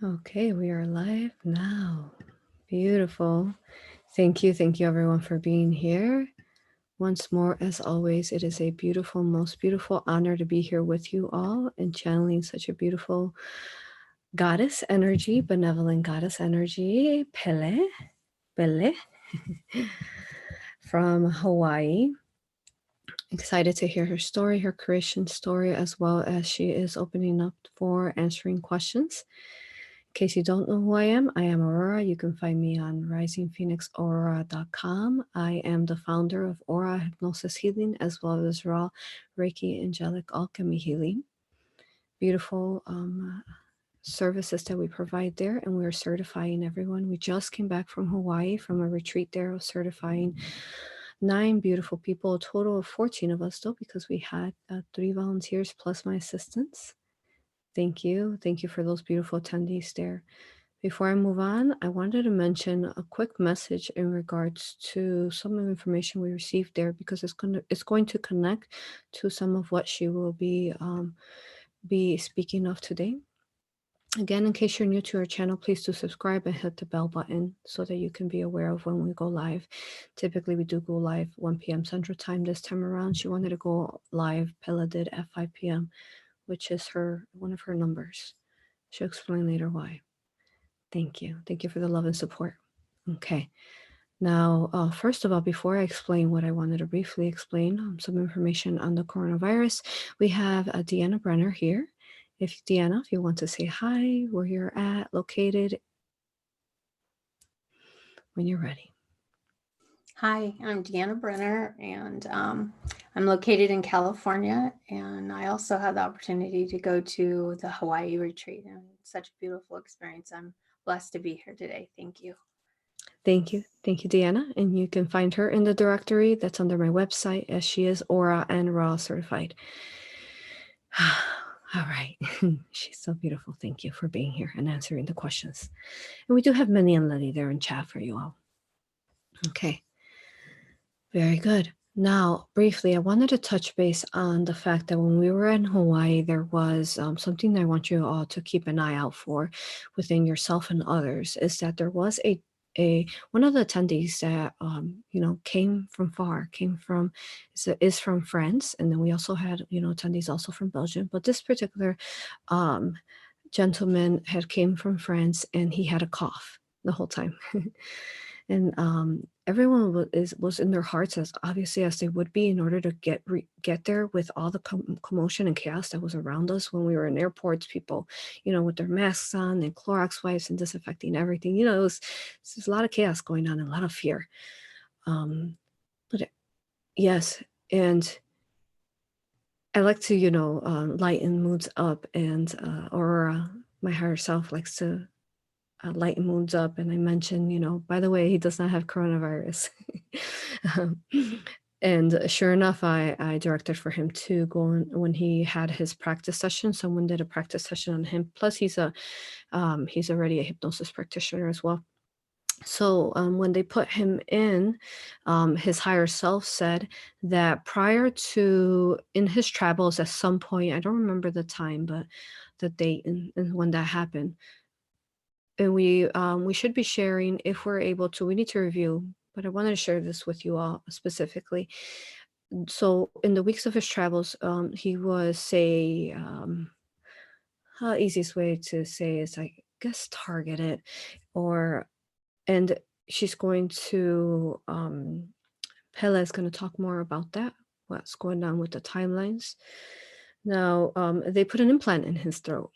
Okay, we are live now. Beautiful. Thank you everyone for being here. Once more, as always, it is a beautiful, most beautiful honor to be here with you all and channeling such a beautiful goddess energy, benevolent goddess energy, Pele, from Hawaii. Excited to hear her story, her creation story, as well as she is opening up for answering questions. In case you don't know who I am Aurora. You can find me on risingphoenixaurora.com. I am the founder of A.U.R.A Hypnosis Healing, as well as Raw Reiki Angelic Alchemy Healing. Beautiful services that we provide there, and we're certifying everyone. We just came back from Hawaii from a retreat there of certifying 9 beautiful people, a total of 14 of us though, because we had 3 volunteers plus my assistants. Thank you for those beautiful attendees there. Before I move on, I wanted to mention a quick message in regards to some of the information we received there, because it's going to connect to some of what she will be speaking of today. Again, in case you're new to our channel, please do subscribe and hit the bell button so that you can be aware of when we go live. Typically, we do go live 1 p.m. Central Time. This time around, she wanted to go live. Pele did at 5 p.m., which is one of her numbers. She'll explain later why. Thank you for the love and support. Okay. Now, first of all, before I explain what I wanted to briefly explain, some information on the coronavirus, we have Deanna Brenner here. If you want to say hi, where you're at, located, when you're ready. Hi, I'm Deanna Brenner, and I'm located in California, and I also had the opportunity to go to the Hawaii retreat, and such a beautiful experience. I'm blessed to be here today. Thank you. Thank you, Deanna, and you can find her in the directory that's under my website, as she is A.U.R.A and Ra certified. All right. She's so beautiful. Thank you for being here and answering the questions. And we do have Minnie and Lily there in chat for you all. Okay. Very good. Now, briefly, I wanted to touch base on the fact that when we were in Hawaii, there was something I want you all to keep an eye out for within yourself and others, is that there was a one of the attendees that came from is from France, and then we also had attendees also from Belgium, but this particular gentleman had came from France, and he had a cough the whole time. And everyone was in their hearts, as obviously as they would be, in order to get there with all the commotion and chaos that was around us when we were in airports. People, with their masks on and Clorox wipes and disinfecting everything. There's a lot of chaos going on and a lot of fear. But yes, and I like to lighten moods up, and Aurora, my higher self, likes to lighten moods up. And I mentioned, by the way, he does not have coronavirus. And sure enough, I directed for him to go on when he had his practice session. Someone did a practice session on him. Plus, he's already a hypnosis practitioner as well. So when they put him in, his higher self said that prior to in his travels, at some point, I don't remember the time, but the date and when that happened. And we should be sharing, if we're able to. We need to review, but I wanted to share this with you all specifically. So in the weeks of his travels, he was easiest way to say is, I guess, targeted, and she's going to Pele is going to talk more about that, what's going on with the timelines. Now, they put an implant in his throat.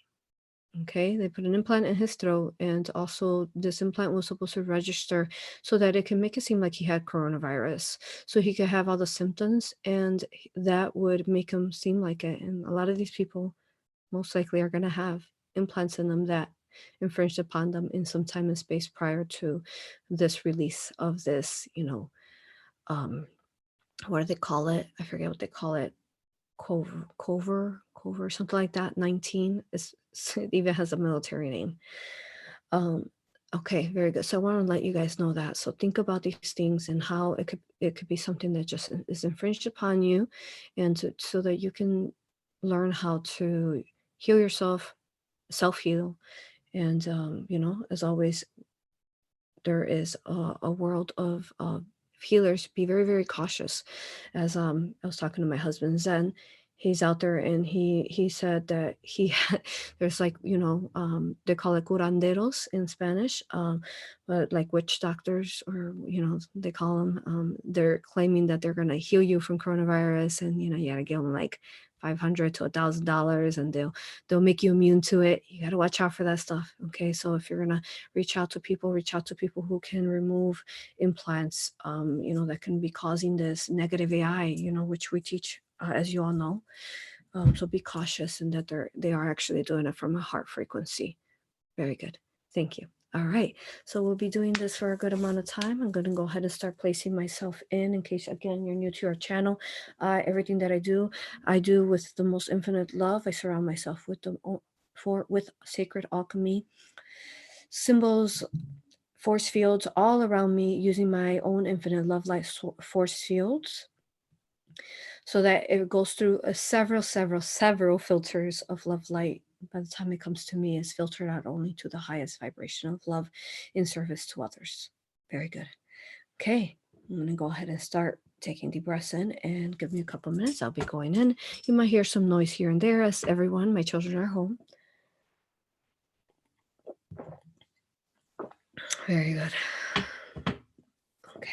Okay, they put an implant in his throat, and also this implant was supposed to register so that it can make it seem like he had coronavirus, so he could have all the symptoms, and that would make him seem like it. And a lot of these people most likely are going to have implants in them that infringed upon them in some time and space prior to this release of this, what do they call it? I forget what they call it. Cover, something like that. 19 is it even has a military name. Okay, very good. So I want to let you guys know that. So think about these things and how it could be something that just is infringed upon you, and so that you can learn how to heal yourself, self-heal, And, as always, there is a world of healers. Be very, very cautious. As I was talking to my husband Zen, he's out there, and he said that there's like, they call it curanderos in Spanish, but like witch doctors, or they call them. They're claiming that they're going to heal you from coronavirus, and you got to give them like $500 to $1,000, and they'll make you immune to it. You got to watch out for that stuff. Okay, so if you're gonna reach out to people who can remove implants, that can be causing this negative AI, which we teach, as you all know. So be cautious, and that they are actually doing it from a heart frequency. Very good. Thank you. All right. So we'll be doing this for a good amount of time. I'm going to go ahead and start placing myself in case, again, you're new to our channel. Everything that I do with the most infinite love. I surround myself with sacred alchemy, symbols, force fields all around me, using my own infinite love light force fields, so that it goes through several filters of love light. By the time it comes to me, it's filtered out only to the highest vibration of love in service to others. Very good. Okay, I'm going to go ahead and start taking deep breaths in, and give me a couple minutes. I'll be going in. You might hear some noise here and there, as everyone, my children are home. Very good. Okay.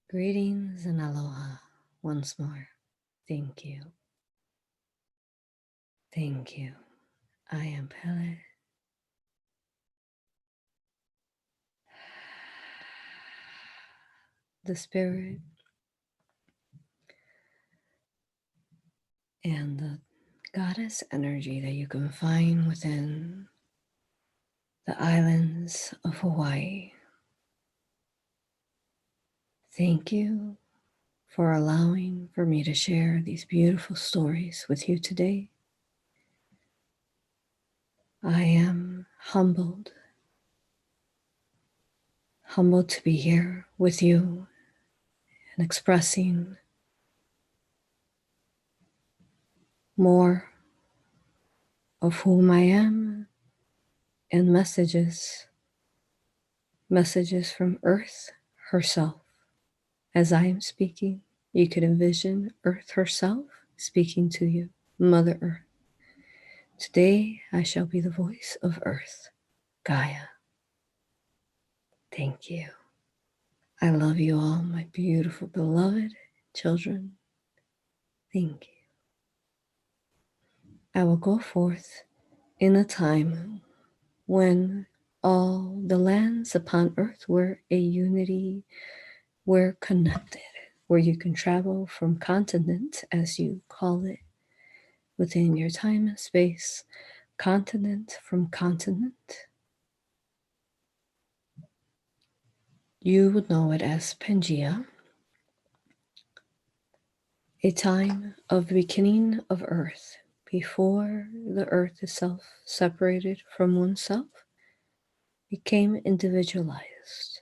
Greetings and aloha once more. Thank you. Thank you. I am Pele. The spirit and the goddess energy that you can find within the islands of Hawaii. Thank you for allowing for me to share these beautiful stories with you today. I am humbled to be here with you and expressing more of whom I am and messages from Earth herself. As I am speaking, you could envision Earth herself speaking to you, Mother Earth. Today, I shall be the voice of Earth, Gaia. Thank you. I love you all, my beautiful, beloved children. Thank you. I will go forth in a time when all the lands upon earth were a unity, were connected, where you can travel from continent, as you call it, within your time and space, continent from continent. You would know it as Pangaea, a time of the beginning of earth, before the earth itself separated from oneself, became individualized.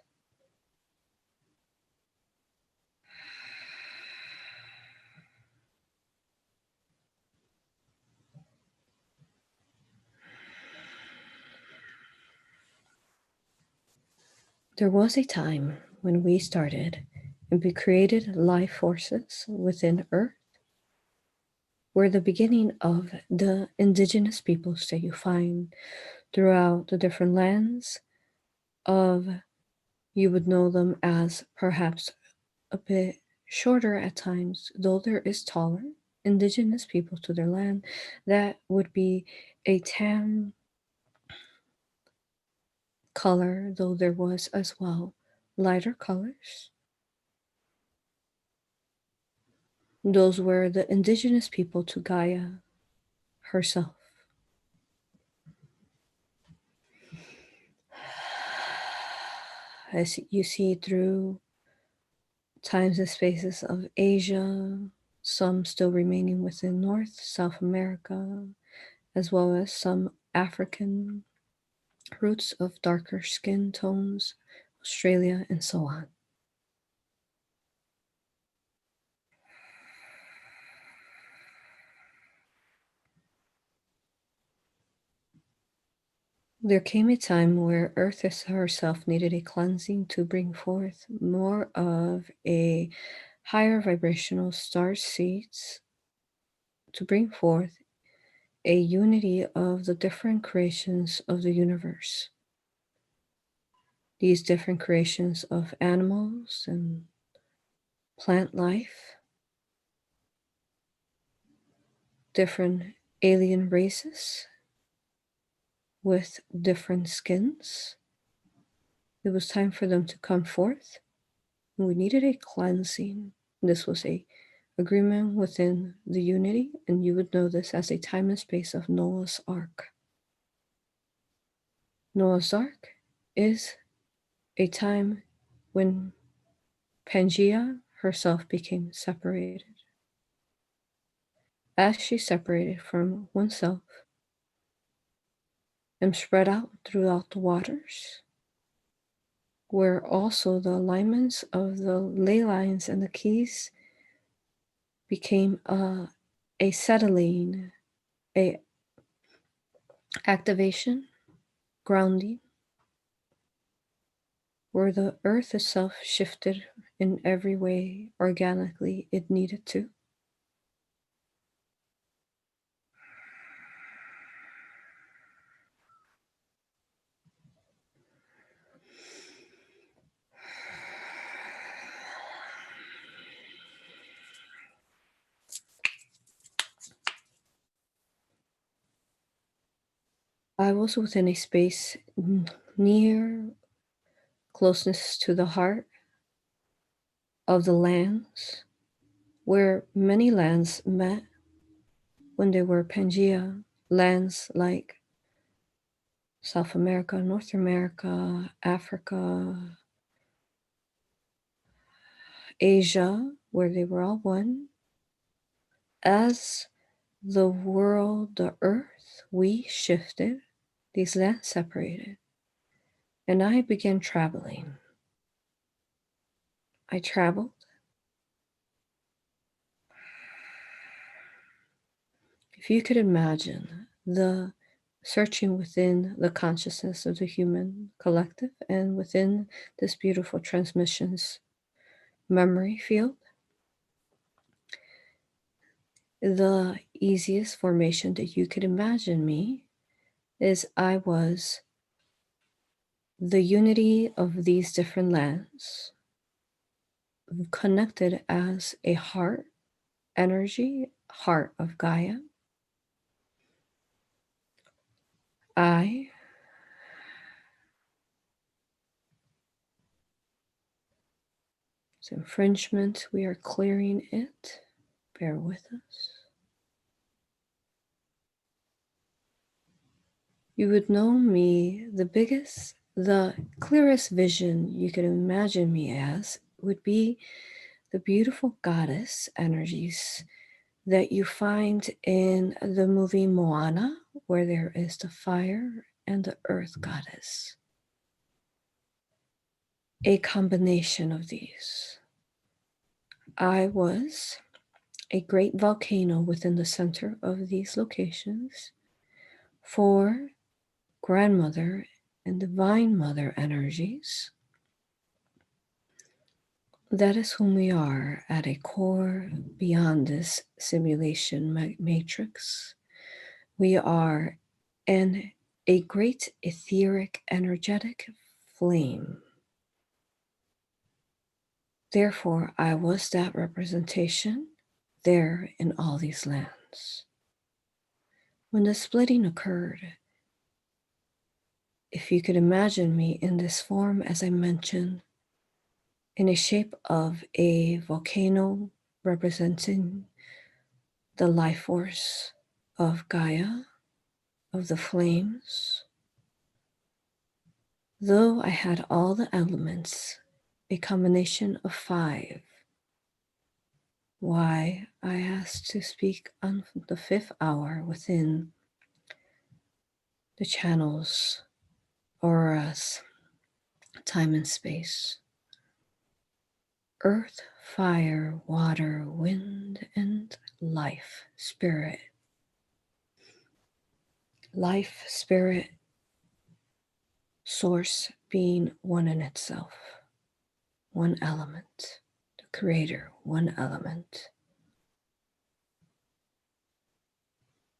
There was a time when we started and we created life forces within Earth. We're the beginning of the indigenous peoples that you find throughout the different lands of, you would know them as perhaps a bit shorter at times, though there is taller indigenous people to their land. That would be a tan color, though there was as well lighter colors. Those were the indigenous people to Gaia herself. As you see through times and spaces of Asia, some still remaining within North, South America, as well as some African roots of darker skin tones, Australia, and so on. There came a time where Earth herself needed a cleansing to bring forth more of a higher vibrational star seeds, to bring forth a unity of the different creations of the universe. These different creations of animals and plant life, different alien races with different skins. It was time for them to come forth, and we needed a cleansing. This was a agreement within the unity, and you would know this as a time and space of Noah's Ark. Noah's Ark is a time when Pangaea herself became separated. As she separated from oneself and spread out throughout the waters, where also the alignments of the ley lines and the keys became a settling, a activation, grounding, where the earth itself shifted in every way organically it needed to. I was within a space near closeness to the heart of the lands, where many lands met when they were Pangaea, lands like South America, North America, Africa, Asia, where they were all one. As the world, the earth, we shifted, these lands separated, and I began traveling. I traveled. If you could imagine the searching within the consciousness of the human collective and within this beautiful transmissions memory field, the easiest formation that you could imagine me is I was the unity of these different lands, connected as a heart energy, heart of Gaia. I It's infringement. We are clearing it. Bear with us. You would know me, the clearest vision you could imagine me as would be the beautiful goddess energies that you find in the movie Moana, where there is the fire and the earth goddess. A combination of these. I was a great volcano within the center of these locations for grandmother and divine mother energies. That is whom we are at a core beyond this simulation matrix. We are a great etheric, energetic flame. Therefore, I was that representation there in all these lands. When the splitting occurred, if you could imagine me in this form, as I mentioned, in a shape of a volcano representing the life force of Gaia, of the flames, though I had all the elements, a combination of 5. Why I asked to speak on the 5th hour within the channels, auras, time and space. Earth, fire, water, wind, and life, spirit. Life, spirit, source being one in itself, one element, the creator, one element.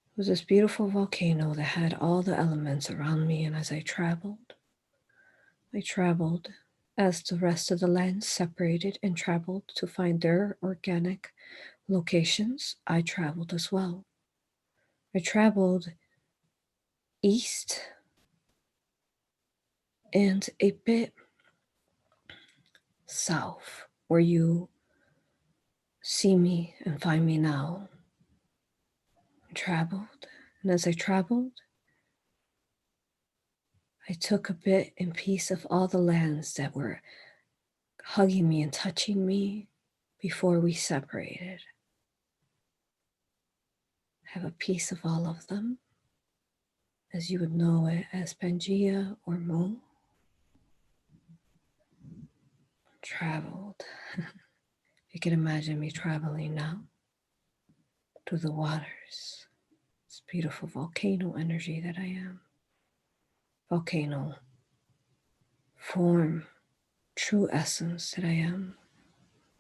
It was this beautiful volcano that had all the elements around me, and as I traveled as the rest of the land separated and traveled to find their organic locations. I traveled as well. I traveled east and a bit south, where you see me and find me now. I traveled, and as I traveled, I took a bit and piece of all the lands that were hugging me and touching me before we separated. I have a piece of all of them, as you would know it as Pangaea or Mu. Traveled. You can imagine me traveling now through the waters. This beautiful volcano energy that I am. Volcano form, true essence that I am.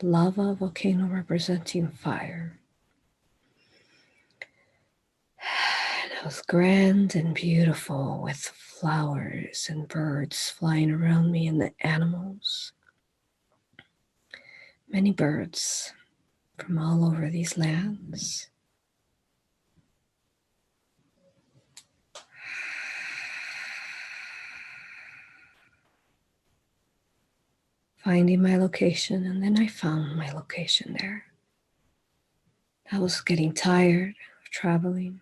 Lava volcano representing fire. And it was grand and beautiful with flowers and birds flying around me and the animals. Many birds from all over these lands. Finding my location, and then I found my location there. I was getting tired of traveling.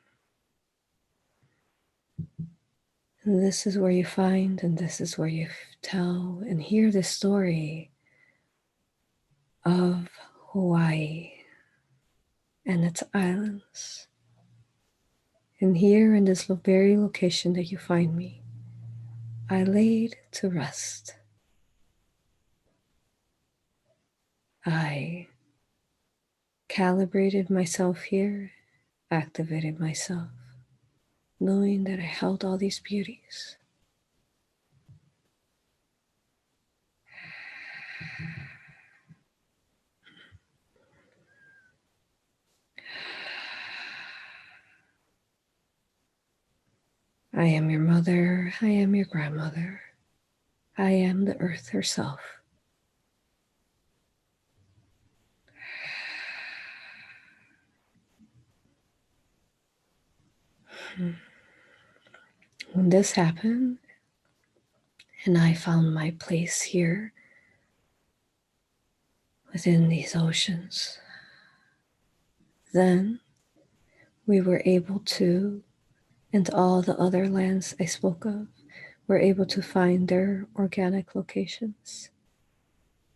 And this is where you find, and this is where you tell and hear the story of Hawaii and its islands. And here in this very location that you find me, I laid to rest. I calibrated myself here, activated myself, knowing that I held all these beauties. I am your mother, I am your grandmother, I am the earth herself. When this happened, and I found my place here within these oceans, then we were able to, and all the other lands I spoke of, were able to find their organic locations.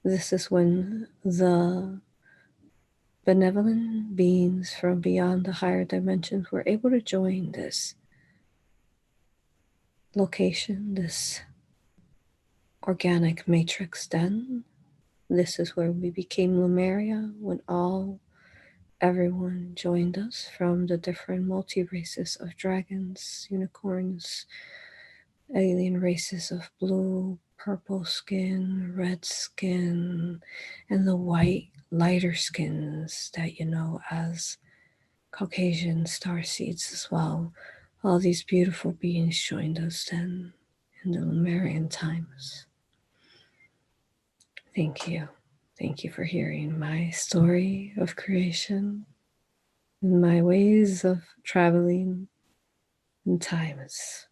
This is when the benevolent beings from beyond the higher dimensions were able to join this location, this organic matrix den. This is where we became Lemuria when everyone joined us from the different multi races of dragons, unicorns, alien races of blue, purple skin, red skin, and the white, lighter skins that you know as Caucasian star seeds as well. All these beautiful beings joined us then in the Lemurian times. Thank you. Thank you for hearing my story of creation and my ways of traveling in times.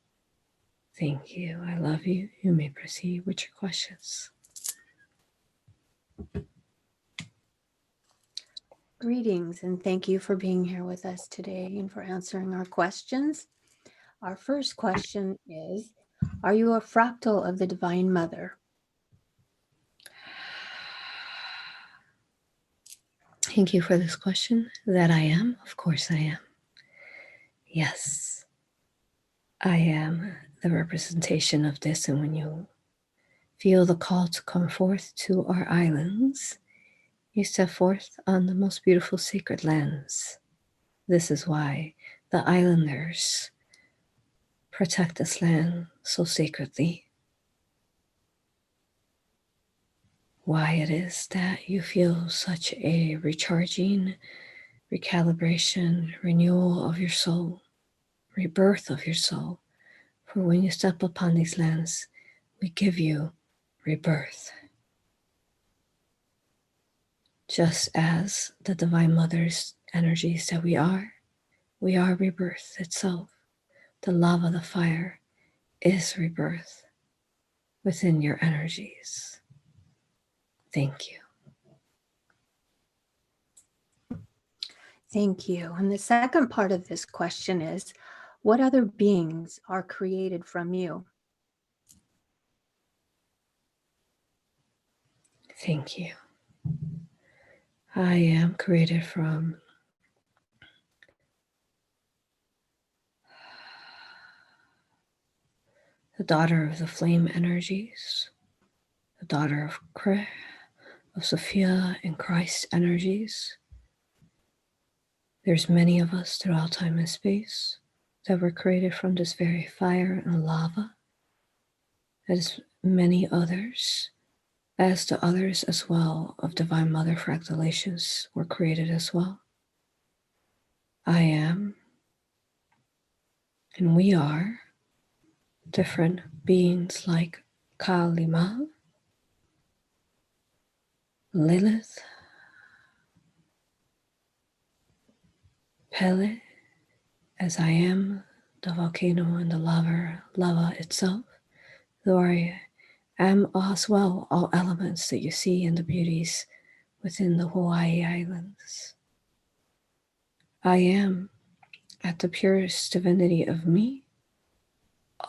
Thank you. I love you. You may proceed with your questions. Greetings, and thank you for being here with us today and for answering our questions. Our first question is, are you a fractal of the Divine Mother? Thank you for this question. That I am. Of course I am. Yes, I am the representation of this. And when you feel the call to come forth to our islands, you step forth on the most beautiful sacred lands. This is why the islanders protect this land so sacredly. Why it is that you feel such a recharging, recalibration, renewal of your soul, rebirth of your soul. For when you step upon these lands, we give you rebirth. Just as the Divine Mother's energies that we are rebirth itself. The lava, the fire is rebirth within your energies. Thank you. Thank you. And the second part of this question is, what other beings are created from you? Thank you. I am created from the daughter of the flame energies, the daughter of Kre, of Sophia and Christ energies. There's many of us throughout time and space that were created from this very fire and lava, as many others, as the others as well of Divine Mother fractalations were created as well. I am, and we are, different beings like Kalima, Lilith, Pele, as I am, the volcano and the lava itself, though I am as well all elements that you see in the beauties within the Hawaii Islands. I am, at the purest divinity of me,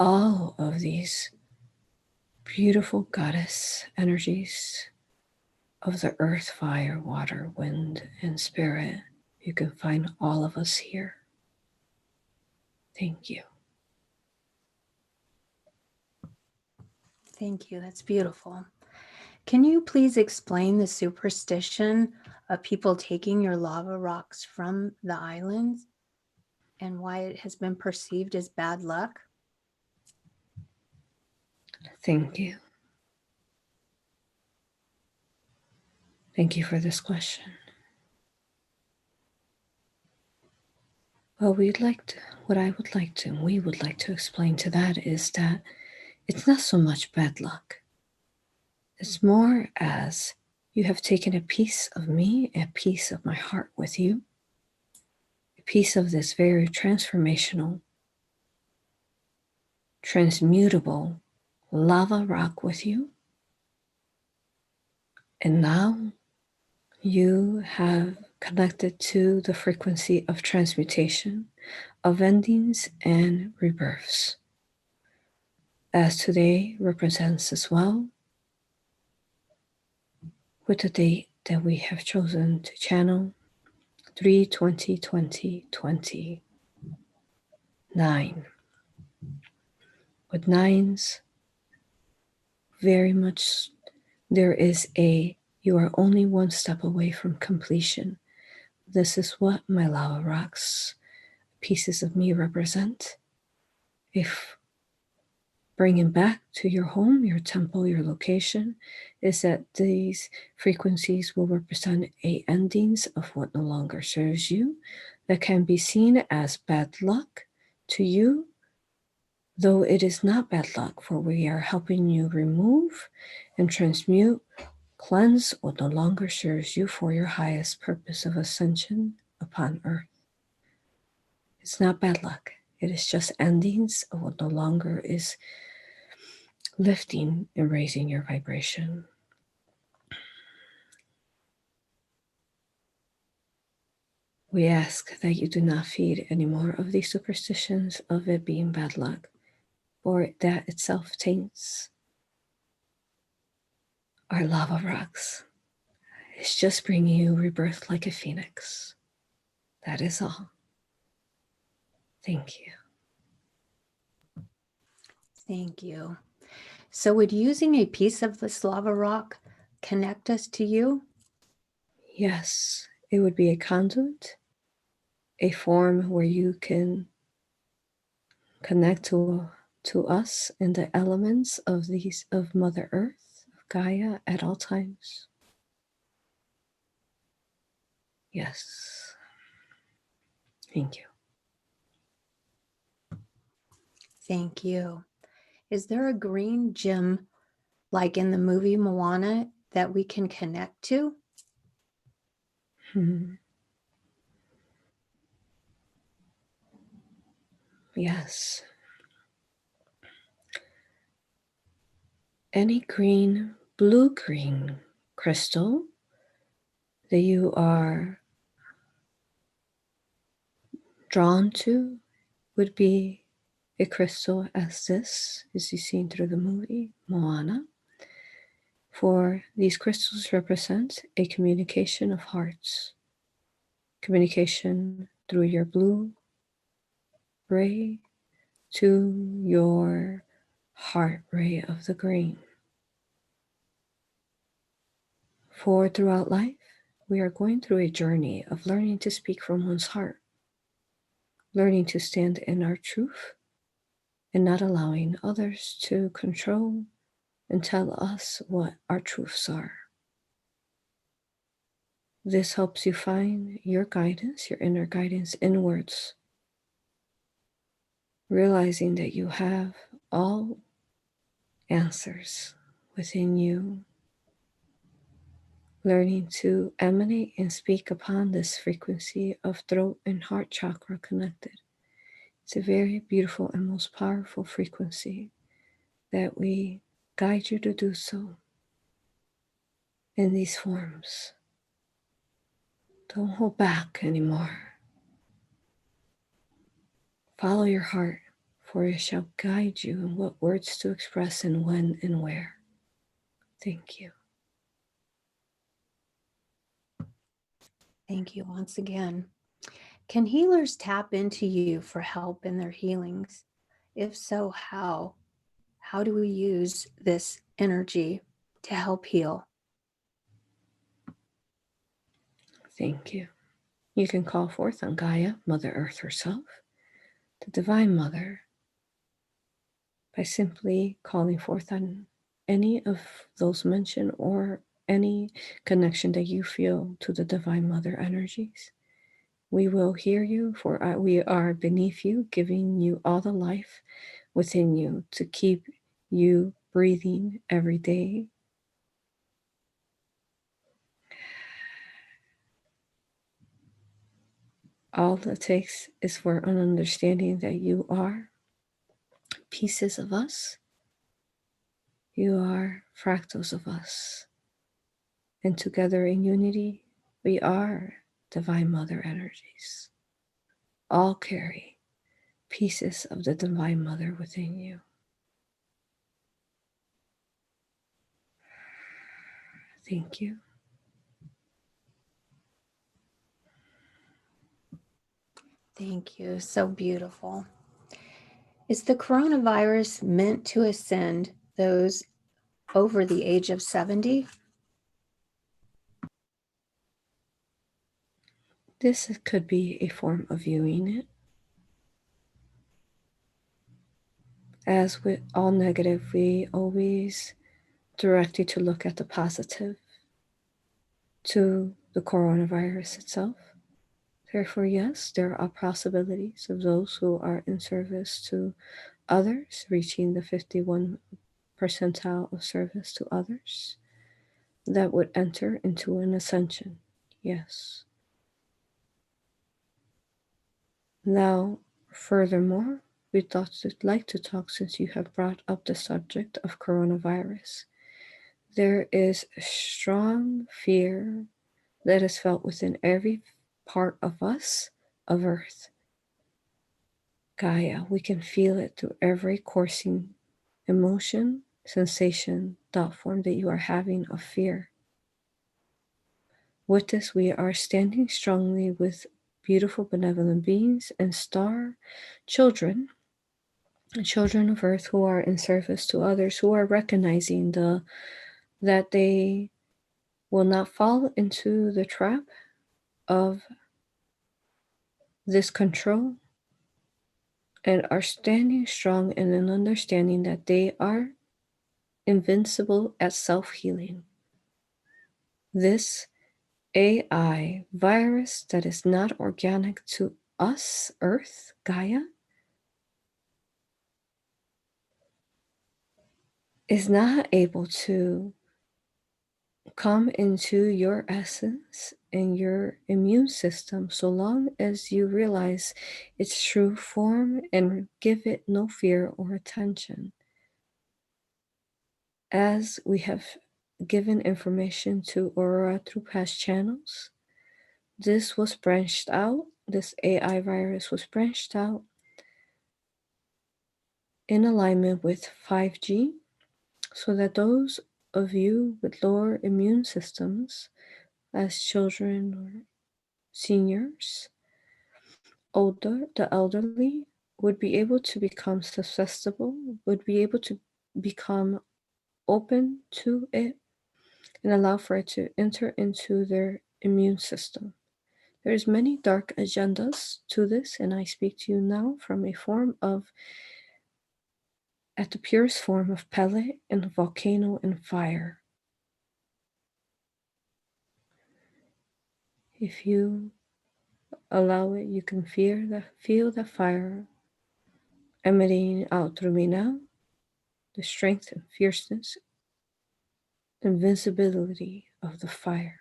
all of these beautiful goddess energies of the earth, fire, water, wind, and spirit. You can find all of us here. Thank you. Thank you. That's beautiful. Can you please explain the superstition of people taking your lava rocks from the islands and why it has been perceived as bad luck? Thank you. Thank you for this question. Well, we would like to explain to that is that it's not so much bad luck. It's more as you have taken a piece of me, a piece of my heart with you, a piece of this very transformational, transmutable lava rock with you. And now you have connected to the frequency of transmutation, of endings and rebirths. As today represents as well, with the date that we have chosen to channel 3 20 20 20 9. With nines, very much you are only one step away from completion. This is what my lava rocks, pieces of me, represent. If bringing back to your home, your temple, your location, is that these frequencies will represent endings of what no longer serves you, that can be seen as bad luck to you, though it is not bad luck, for we are helping you remove and transmute, cleanse what no longer serves you for your highest purpose of ascension upon earth. It's not bad luck. It is just endings of what no longer is lifting and raising your vibration. We ask that you do not feed any more of these superstitions of it being bad luck, for that itself taints our lava rocks. It's just bringing you rebirth like a phoenix. That is all. Thank you. Thank you. So would using a piece of this lava rock connect us to you? Yes, it would be a conduit, a form where you can connect to us and the elements of Mother Earth, of Gaia at all times. Yes. Thank you. Thank you. Is there a green gem like in the movie Moana that we can connect to? Yes. Any green, blue-green crystal that you are drawn to would be a crystal as this, as you've seen through the movie Moana. For these crystals represent a communication of hearts, communication through your blue ray to your heart ray of the green. For throughout life, we are going through a journey of learning to speak from one's heart, learning to stand in our truth, and not allowing others to control and tell us what our truths are. This helps you find your guidance, your inner guidance inwards, realizing that you have all answers within you, learning to emanate and speak upon this frequency of throat and heart chakra connected. It's a very beautiful and most powerful frequency that we guide you to do so in these forms. Don't hold back anymore. Follow your heart, for it shall guide you in what words to express and when and where. Thank you. Thank you once again. Can healers tap into you for help in their healings? If so, how? How do we use this energy to help heal? Thank you. You can call forth on Gaia, Mother Earth herself, the Divine Mother, by simply calling forth on any of those mentioned or any connection that you feel to the Divine Mother energies. We will hear you, for we are beneath you, giving you all the life within you to keep you breathing every day. All it takes is for an understanding that you are pieces of us. You are fractals of us. And together in unity, we are Divine Mother energies. All carry pieces of the Divine Mother within you. Thank you. Thank you. So beautiful. Is the coronavirus meant to ascend those over the age of 70? This could be a form of viewing it. As with all negative, we always direct you to look at the positive to the coronavirus itself. Therefore, yes, there are possibilities of those who are in service to others reaching the 51 percentile of service to others that would enter into an ascension. Yes. Now, furthermore, we thought we'd like to talk, since you have brought up the subject of coronavirus. There is strong fear that is felt within every part of us, of Earth. Gaia, we can feel it through every coursing emotion, sensation, thought form that you are having of fear. With this, we are standing strongly with beautiful, benevolent beings and star children, children of Earth who are in service to others, who are recognizing that they will not fall into the trap of this control, and are standing strong in an understanding that they are invincible at self-healing. This AI virus that is not organic to us, Earth, Gaia, is not able to come into your essence and your immune system so long as you realize its true form and give it no fear or attention. As we have given information to Aurora through past channels, this was branched out, this AI virus was branched out in alignment with 5G, so that those of you with lower immune systems, as children or seniors, the elderly, would be able to become susceptible, would be able to become open to it and allow for it to enter into their immune system. There's many dark agendas to this, and I speak to you now from a form of, at the purest form of Pele and volcano and fire. If you allow it, you can feel the fire emanating out through me now, the strength and fierceness, invincibility of the fire.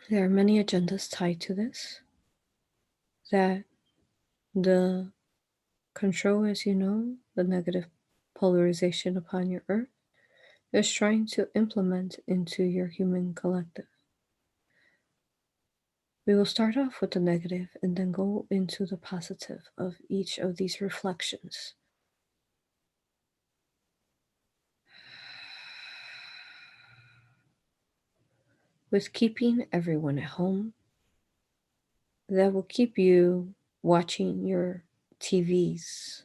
There are many agendas tied to this, that the control, as you know, the negative polarization upon your earth, is trying to implement into your human collective. We will start off with the negative and then go into the positive of each of these reflections. With keeping everyone at home, that will keep you watching your TVs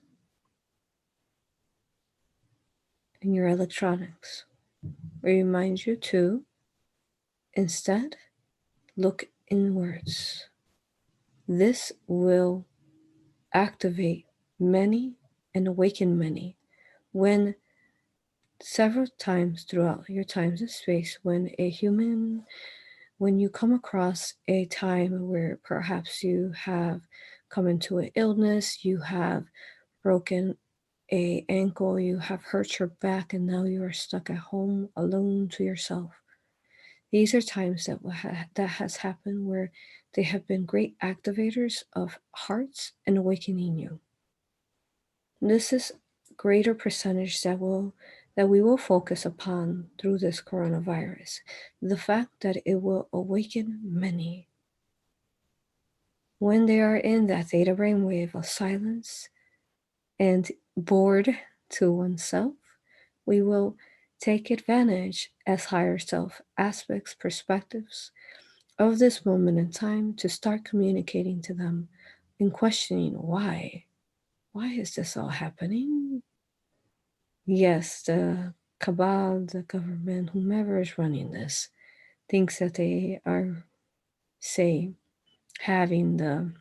and your electronics. We remind you to instead look inwards. This will activate many and awaken many when several times throughout your times and space, when you come across a time where perhaps you have come into an illness, you have broken a ankle, you have hurt your back, and now you are stuck at home alone to yourself. These are times that has happened where they have been great activators of hearts and awakening you. This is greater percentage that we will focus upon through this coronavirus. The fact that it will awaken many when they are in that theta brainwave of silence and bored to oneself. We will take advantage as higher self aspects, perspectives, of this moment in time to start communicating to them and questioning why. Why is this all happening? Yes, the cabal, the government, whomever is running this, thinks that they are, say, having the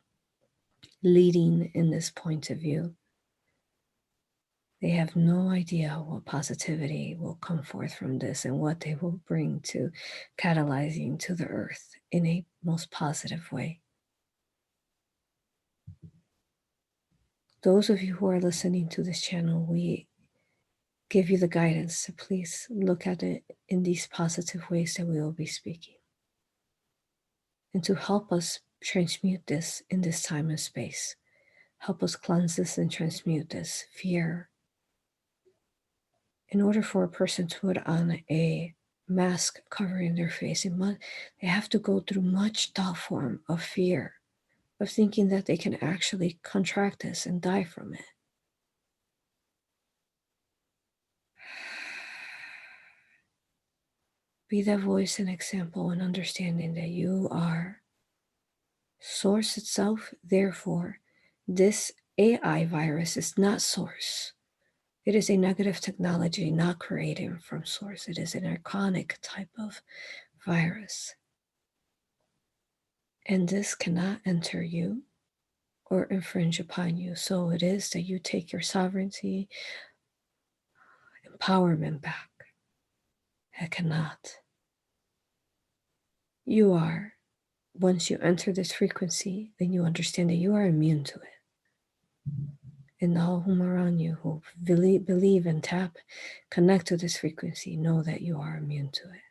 leading in this point of view. They have no idea what positivity will come forth from this and what they will bring to catalyzing to the earth in a most positive way. Those of you who are listening to this channel, we give you the guidance to please look at it in these positive ways that we will be speaking. And to help us transmute this in this time and space. Help us cleanse this and transmute this fear. In order for a person to put on a mask covering their face, they have to go through much thought form of fear, of thinking that they can actually contract this and die from it. Be that voice and example and understanding that you are source itself. Therefore, this AI virus is not source. It is a negative technology not created from source. It is an archonic type of virus. And this cannot enter you or infringe upon you. So it is that you take your sovereignty, empowerment back. It cannot. You are, once you enter this frequency, then you understand that you are immune to it. And all whom are around you who believe and tap, connect to this frequency, know that you are immune to it.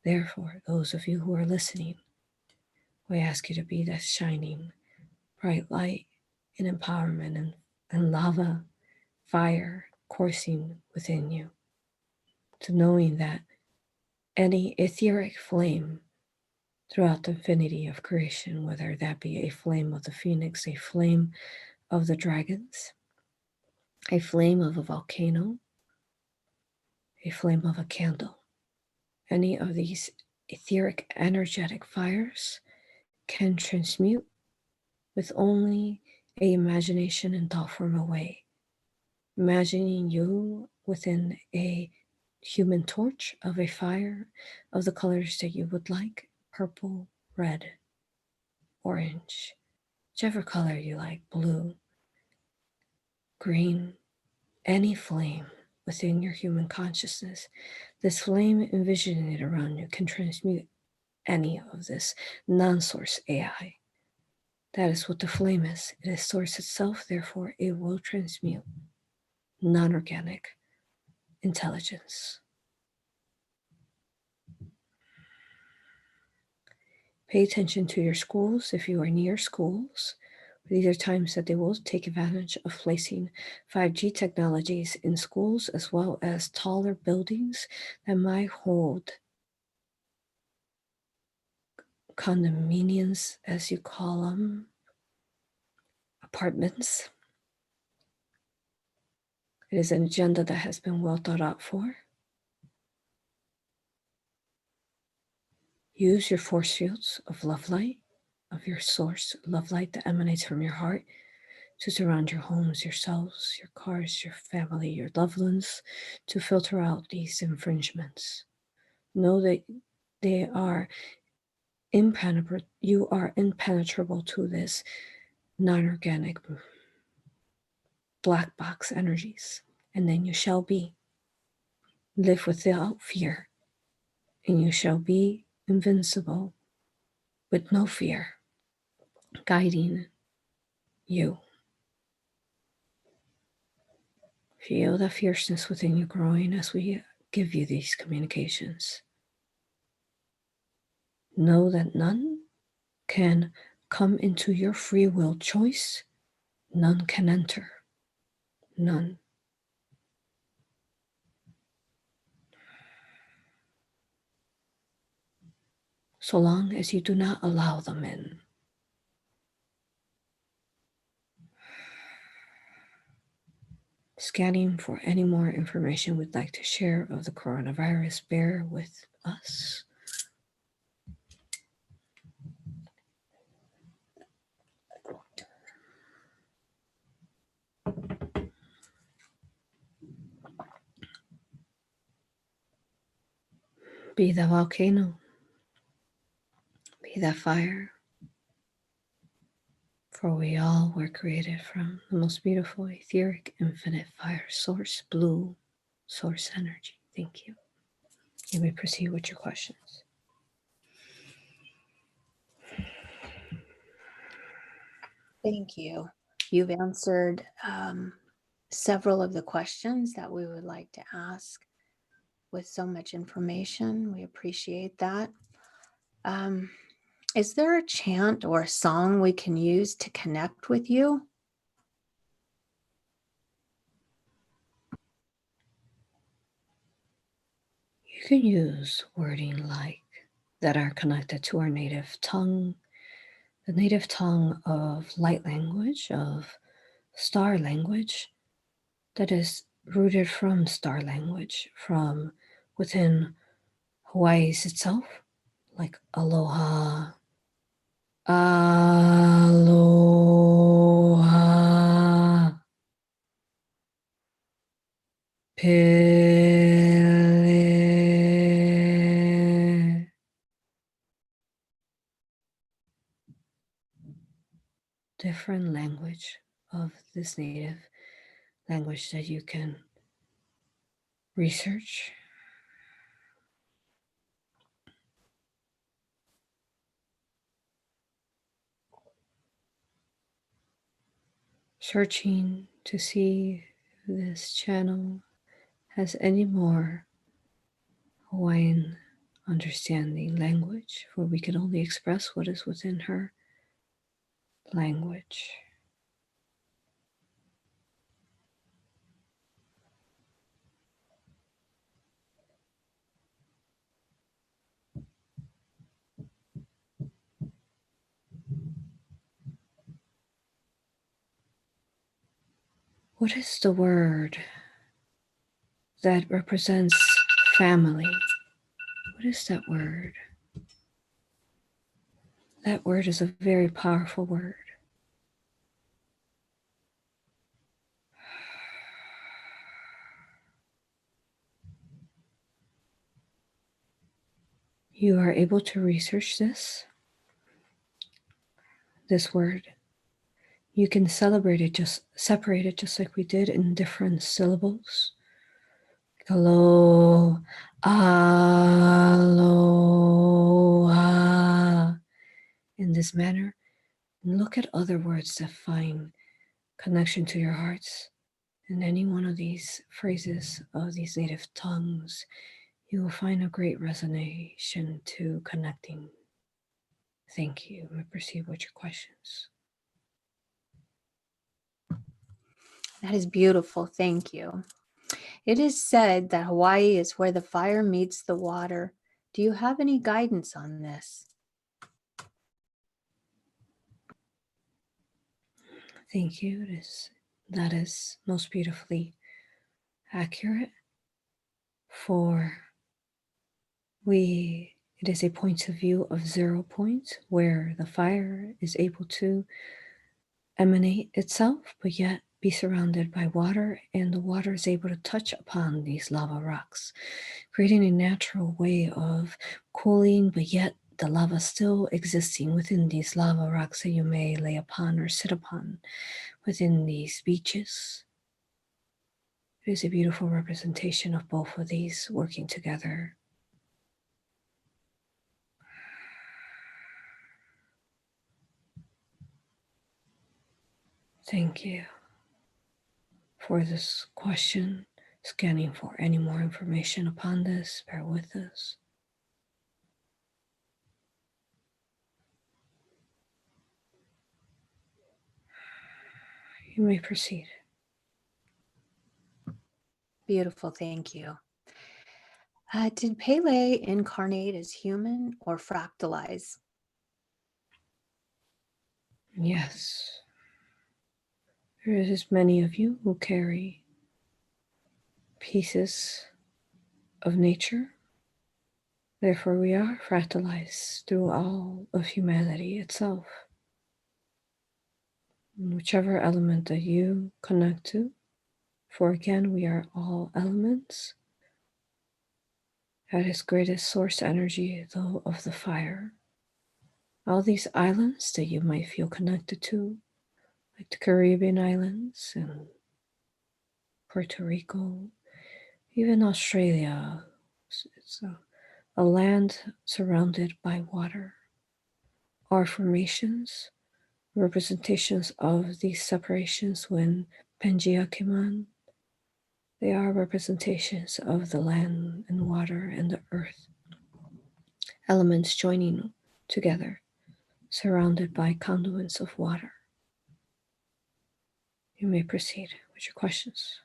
Therefore, those of you who are listening, we ask you to be that shining, bright light and empowerment and lava, fire coursing within you, to knowing that any etheric flame throughout the infinity of creation, whether that be a flame of the phoenix, a flame of the dragons, a flame of a volcano, a flame of a candle, any of these etheric energetic fires can transmute with only a imagination and thought form away. Imagining you within a human torch of a fire of the colors that you would like: purple, red, orange, whichever color you like, blue, green, any flame within your human consciousness. This flame, envisioning it around you, can transmute any of this non-source AI. That is what the flame is. It is source itself, therefore it will transmute non-organic intelligence. Pay attention to your schools if you are near schools. These are times that they will take advantage of placing 5G technologies in schools, as well as taller buildings that might hold condominiums, as you call them, apartments. It is an agenda that has been well thought out for. Use your force fields of love light, of your source love light that emanates from your heart, to surround your homes, yourselves, your cars, your family, your loved ones, to filter out these infringements. Know that they are impenetrable. You are impenetrable to this non-organic black box energies, and then you shall be. Live without fear, and you shall be invincible with no fear, guiding you. Feel the fierceness within you growing as we give you these communications. Know that none can come into your free will choice. None can enter. None. So long as you do not allow them in. Scanning for any more information we'd like to share of the coronavirus, bear with us. Be the volcano, be that fire, for we all were created from the most beautiful, etheric, infinite fire source, blue source energy. Thank you. You may proceed with your questions. Thank you. You've answered several of the questions that we would like to ask with so much information. We appreciate that. Is there a chant or a song we can use to connect with you? You can use wording like that are connected to our native tongue, the native tongue of light language, of star language, that is rooted from star language, from within Hawaii's itself, like aloha, aloha, Pele. Different language of this native language that you can research. Searching to see if this channel has any more Hawaiian understanding language, for we can only express what is within her language. What is the word that represents family? What is that word? That word is a very powerful word. You are able to research this word. You can separate it just like we did in different syllables. Alo, aloha. In this manner, and look at other words that find connection to your hearts. In any one of these phrases of these native tongues, you will find a great resonance to connecting. Thank you. I proceed with your questions. That is beautiful. Thank you. It is said that Hawaii is where the fire meets the water. Do you have any guidance on this? Thank you. That is most beautifully accurate. For it is a point of view of 0 point where the fire is able to emanate itself, but yet be surrounded by water, and the water is able to touch upon these lava rocks, creating a natural way of cooling, but yet the lava still existing within these lava rocks that you may lay upon or sit upon within these beaches. It is a beautiful representation of both of these working together. Thank you for this question. Scanning for any more information upon this, bear with us. You may proceed. Beautiful. Thank you. Did Pele incarnate as human or fractalize? Yes. There is many of you who carry pieces of nature. Therefore, we are fractalized through all of humanity itself. And whichever element that you connect to, for again, we are all elements. at its greatest source energy, though, of the fire. All these islands that you might feel connected to, like the Caribbean islands and Puerto Rico, even Australia. It's a land surrounded by water. Are formations, representations of these separations when Pangaea came on. They are representations of the land and water and the earth, elements joining together, surrounded by conduits of water. You may proceed with your questions.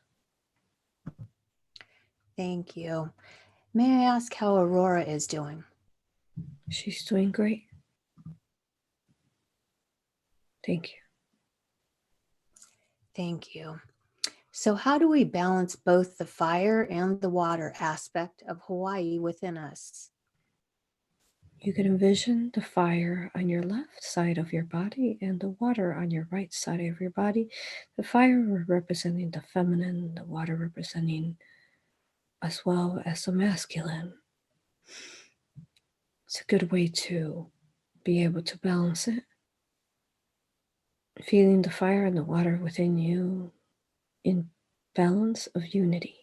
Thank you. May I ask how Aurora is doing? She's doing great. Thank you. Thank you. So, how do we balance both the fire and the water aspect of Hawaii within us? You can envision the fire on your left side of your body and the water on your right side of your body. The fire representing the feminine, the water representing as well as the masculine. It's a good way to be able to balance it. Feeling the fire and the water within you in balance of unity.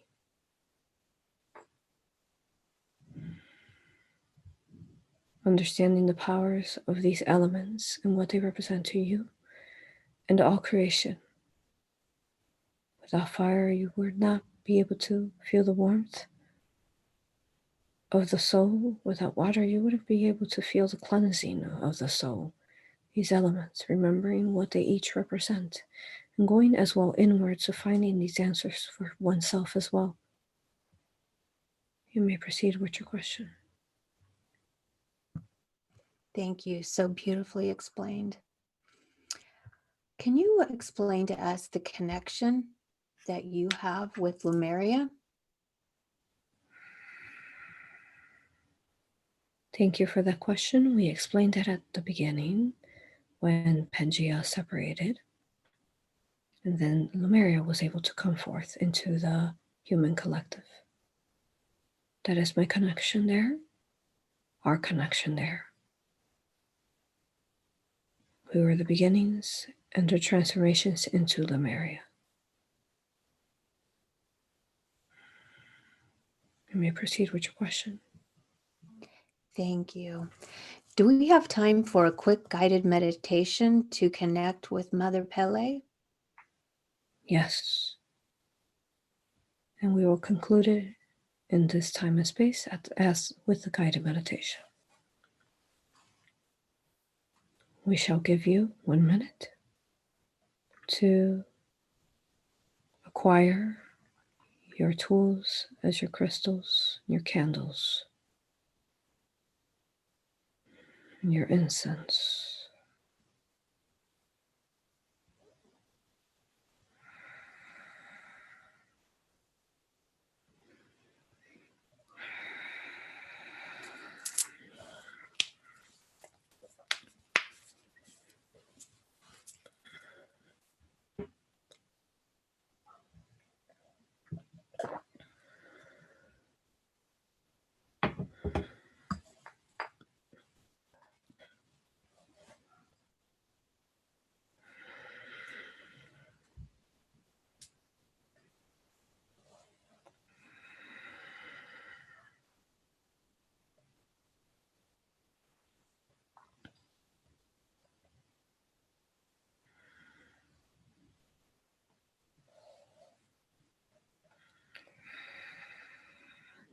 Understanding the powers of these elements and what they represent to you and all creation. Without fire, you would not be able to feel the warmth of the soul. Without water, you wouldn't be able to feel the cleansing of the soul. These elements, remembering what they each represent, and going as well inward to finding these answers for oneself as well. You may proceed with your question. Thank you. So beautifully explained. Can you explain to us the connection that you have with Lemuria? Thank you for that question. We explained it at the beginning when Pangaea separated. And then Lemuria was able to come forth into the human collective. That is my connection there, our connection there. We were the beginnings and the transformations into Lemuria. You may proceed with your question. Thank you. Do we have time for a quick guided meditation to connect with Mother Pele? Yes. And we will conclude it in this time and space as with the guided meditation. We shall give you 1 minute to acquire your tools as your crystals, your candles, and your incense.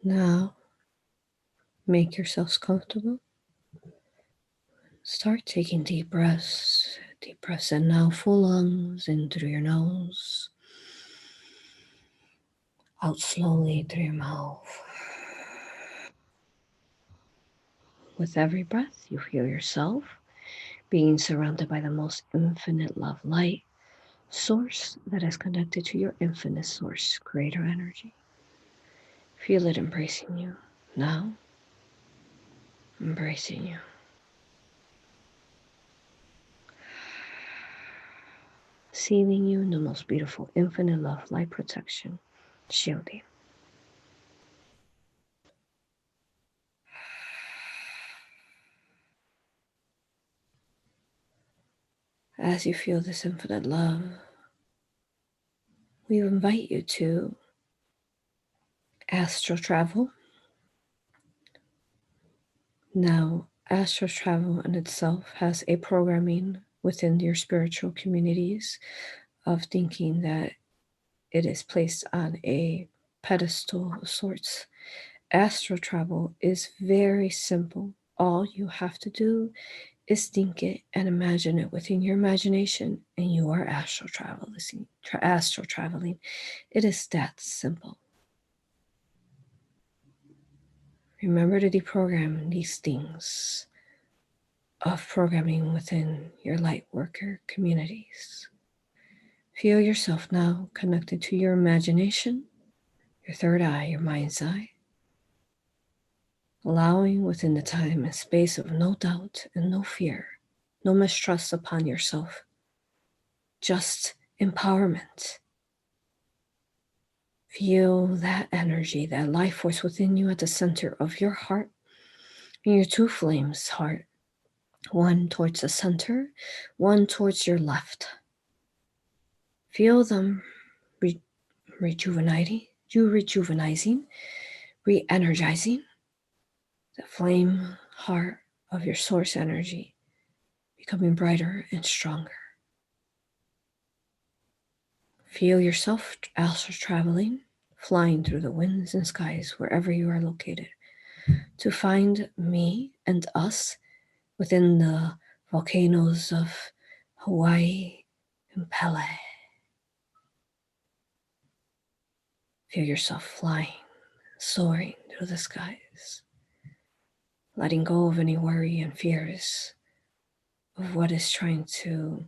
Now, make yourselves comfortable. Start taking deep breaths. Deep breaths in now, full lungs, in through your nose, out slowly through your mouth. With every breath, you feel yourself being surrounded by the most infinite love light source that is connected to your infinite source, greater energy. Feel it embracing you. Now, embracing you. Sealing you in the most beautiful infinite love light protection, shielding. As you feel this infinite love, we invite you to astral travel. Now, astral travel in itself has a programming within your spiritual communities of thinking that it is placed on a pedestal of sorts. Astral travel is very simple. All you have to do is think it and imagine it within your imagination, and you are astral traveling. It is that simple. Remember to deprogram these things of programming within your light worker communities. Feel yourself now connected to your imagination, your third eye, your mind's eye, allowing within the time and space of no doubt and no fear, no mistrust upon yourself, just empowerment. Feel that energy, that life force within you at the center of your heart, and your two flames heart, one towards the center, one towards your left. Feel them rejuvenating, re-energizing the flame heart of your source energy, becoming brighter and stronger. Feel yourself astral traveling, flying through the winds and skies wherever you are located, to find me and us within the volcanoes of Hawaii and Pele. Feel yourself flying, soaring through the skies, letting go of any worry and fears of what is trying to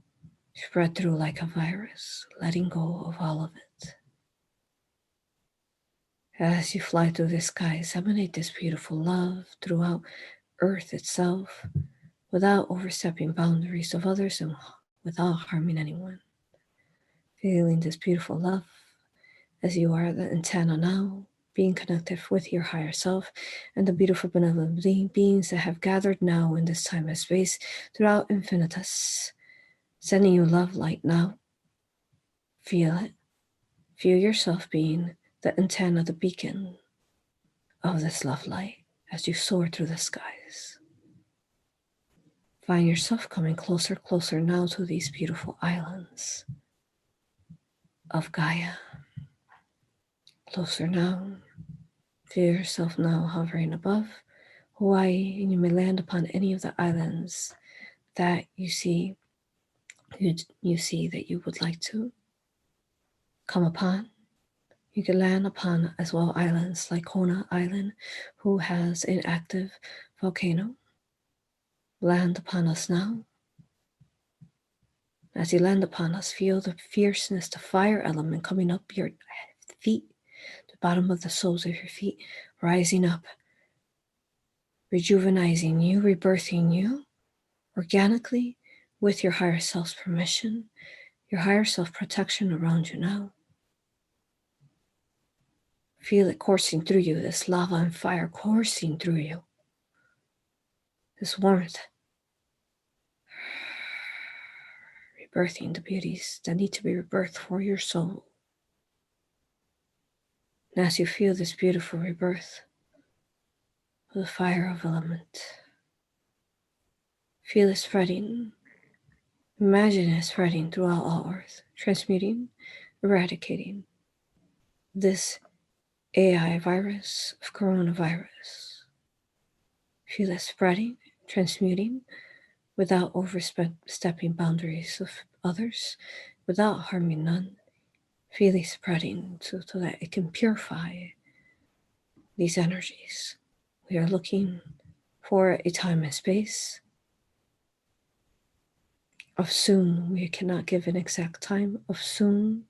spread through like a virus, letting go of all of it. As you fly through the skies, emanate this beautiful love throughout Earth itself, without overstepping boundaries of others and without harming anyone. Feeling this beautiful love as you are the antenna now, being connected with your higher self and the beautiful benevolent beings that have gathered now in this time and space throughout infinitus, sending you love light now. Feel it. Feel yourself being the antenna, the beacon of this love light as you soar through the skies. Find yourself coming closer, closer now to these beautiful islands of Gaia. Closer now. Feel yourself now hovering above Hawaii, and you may land upon any of the islands that you see that you would like to come upon. You can land upon as well islands like Kona Island, who has an active volcano. Land upon us now. As you land upon us, feel the fierceness, the fire element coming up your feet, the bottom of the soles of your feet, rising up, rejuvenating you, rebirthing you organically with your higher self's permission, your higher self protection around you now. Feel it coursing through you, this lava and fire coursing through you, this warmth, rebirthing the beauties that need to be rebirthed for your soul. And as you feel this beautiful rebirth of the fire of element, feel it spreading. Imagine it spreading throughout all Earth, transmuting, eradicating this AI virus of coronavirus. Feel it spreading, transmuting, without overstepping boundaries of others, without harming none. Feel it spreading so that it can purify these energies. We are looking for a time and space of soon. We cannot give an exact time of soon,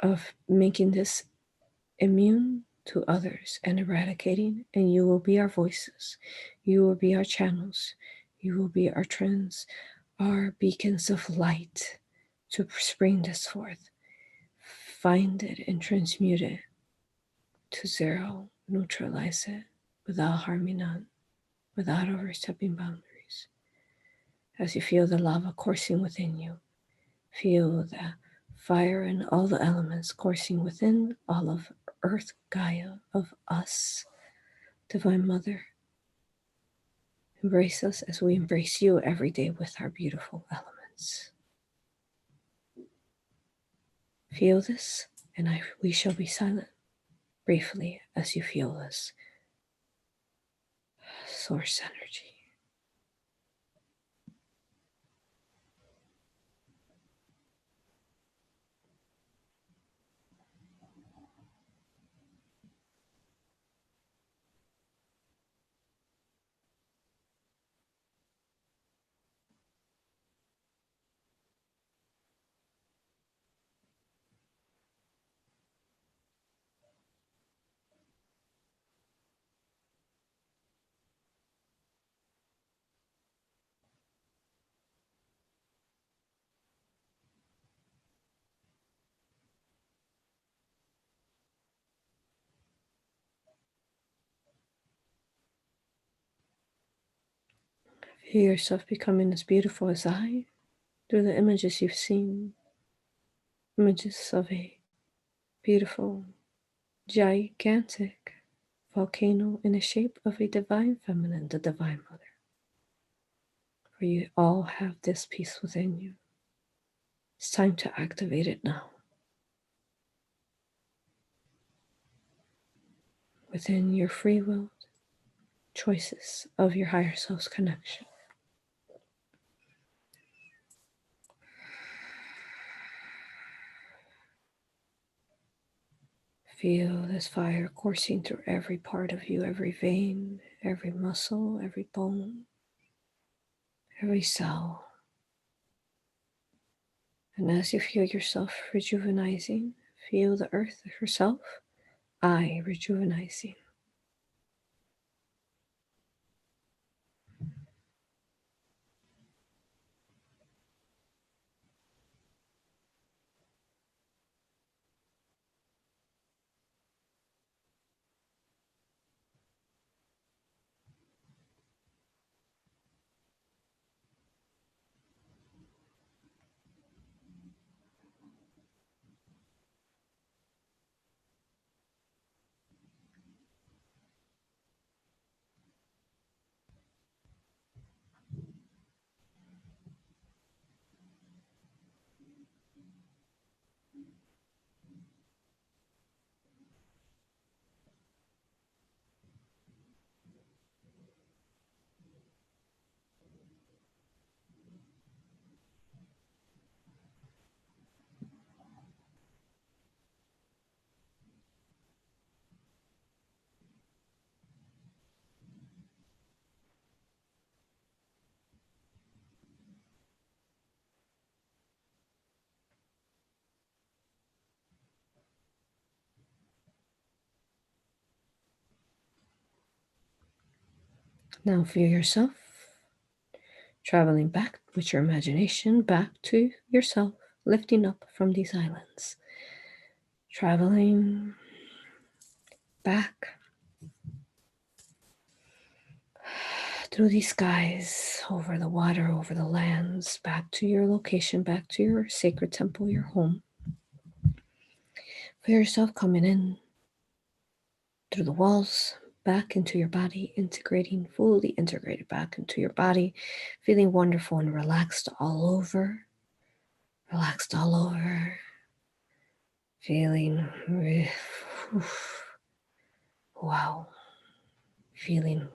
of making this immune to others and eradicating, and you will be our voices. You will be our channels. You will be our trends, our beacons of light to spring this forth. Find it and transmute it to zero, neutralize it without harming none, without overstepping boundaries. As you feel the lava coursing within you, feel the fire and all the elements coursing within all of Earth, Gaia, of us, Divine Mother. Embrace us as we embrace you every day with our beautiful elements. Feel this, and we shall be silent briefly as you feel this source energy. Feel yourself becoming as beautiful as I through the images you've seen. Images of a beautiful, gigantic volcano in the shape of a divine feminine, the Divine Mother. For you all have this peace within you. It's time to activate it now. Within your free will choices of your higher self's connection. Feel this fire coursing through every part of you, every vein, every muscle, every bone, every cell. And as you feel yourself rejuvenizing, feel the earth herself, I rejuvenizing. Now feel yourself traveling back with your imagination back to yourself, lifting up from these islands, traveling back through these skies, over the water, over the lands, back to your location, back to your sacred temple, your home. Feel yourself coming in through the walls, back into your body, integrating, fully integrated back into your body, feeling wonderful and relaxed all over. Relaxed all over. Feeling, wow. Feeling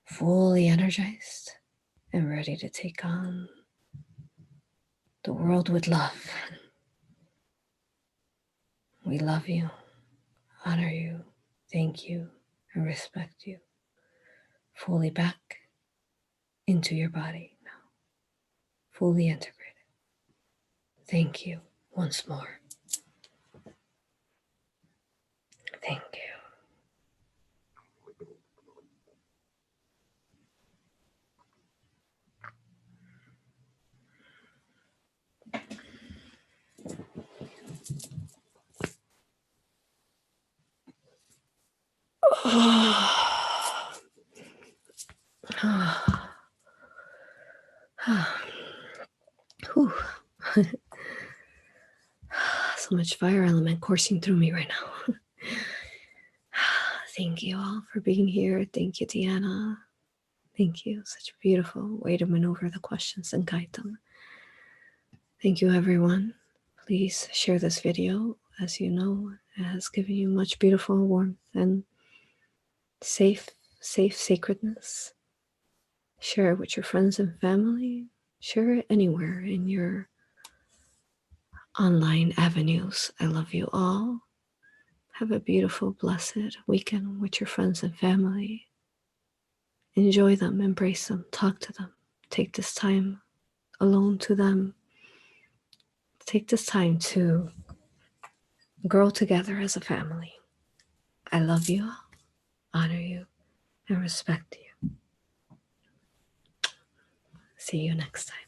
fully energized and ready to take on the world with love. We love you, honor you, thank you, and respect you. Fully back into your body now, fully integrated. Thank you once more. Thank you. so much fire element coursing through me right now. Thank you all for being here. Thank you, Deanna. Thank you. Such a beautiful way to maneuver the questions and guide them. Thank you, everyone. Please share this video. As you know, it has given you much beautiful warmth and safe sacredness. Share it with your friends and family. Share it anywhere in your online avenues. I love you all. Have a beautiful, blessed weekend with your friends and family. Enjoy them, embrace them, talk to them. Take this time alone to them. Take this time to grow together as a family. I love you, honor you, and respect you. See you next time.